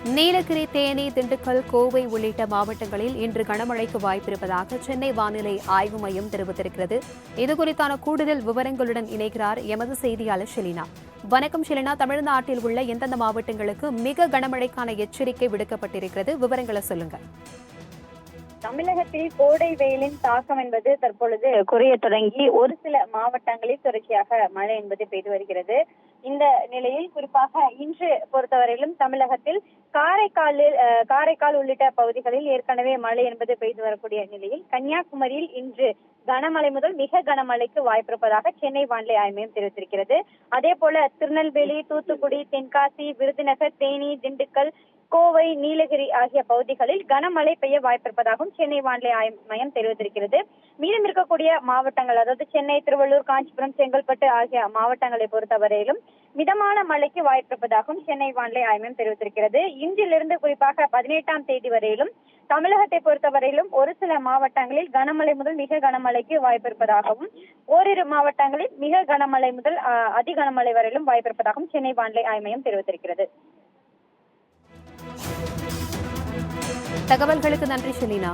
நீலகிரி, தேனி, திண்டுக்கல், கோவை உள்ளிட்ட மாவட்டங்களில் இன்று கனமழைக்கு வாய்ப்பிருப்பதாக சென்னை வானிலை ஆய்வு மையம் தெரிவித்திருக்கிறது. இதுகுறித்தான கூடுதல் விவரங்களுடன் இணைகிறார் எமது செய்தியாளர் ஷெலினா. வணக்கம் ஷெலினா. தமிழ்நாட்டில் உள்ள எந்தெந்த மாவட்டங்களுக்கு மிக கனமழைக்கான எச்சரிக்கை விடுக்கப்பட்டிருக்கிறது? விவரங்களை சொல்லுங்க. தமிழகத்தில் கோடை வெயிலின் தாக்கம் என்பது தற்பொழுது குறைய தொடங்கி ஒரு சில மாவட்டங்களில் தொடர்ச்சியாக மழை என்பது பெய்து வருகிறது. இந்த நிலையில் குறிப்பாக இன்று பொறுத்தவரையிலும் தமிழகத்தில் காரைக்கால் உள்ளிட்ட பகுதிகளில் ஏற்கனவே மழை என்பது பெய்து வரக்கூடிய நிலையில் கன்னியாகுமரியில் இன்று கனமழை முதல் மிக கனமழைக்கு வாய்ப்பிருப்பதாக சென்னை வானிலை ஆய்வு மையம் தெரிவித்திருக்கிறது. அதே போல திருநெல்வேலி, தூத்துக்குடி, தென்காசி, விருதுநகர், தேனி, திண்டுக்கல், கோவை, நீலகிரி ஆகிய பகுதிகளில் கனமழை பெய்ய வாய்ப்பிருப்பதாகவும் சென்னை வானிலை ஆய்வு மையம் தெரிவித்திருக்கிறது. மீதம் இருக்கக்கூடிய மாவட்டங்கள், அதாவது சென்னை, திருவள்ளூர், காஞ்சிபுரம், செங்கல்பட்டு ஆகிய மாவட்டங்களை பொறுத்தவரையிலும் மிதமான மழைக்கு வாய்ப்பிருப்பதாகவும் சென்னை வானிலை ஆய்வு மையம் தெரிவித்திருக்கிறது. இன்றிலிருந்து குறிப்பாக 18ஆம் தேதி வரையிலும் தமிழகத்தை பொறுத்தவரையிலும் ஒரு சில மாவட்டங்களில் கனமழை முதல் மிக கனமழைக்கு வாய்ப்பிருப்பதாகவும், ஓரிரு மாவட்டங்களில் மிக கனமழை முதல் அதி கனமழை வரையிலும் வாய்ப்பிருப்பதாகவும் சென்னை வானிலை ஆய்வு மையம் தெரிவித்திருக்கிறது. தகவல்களுக்கு நன்றி ஷெலினா.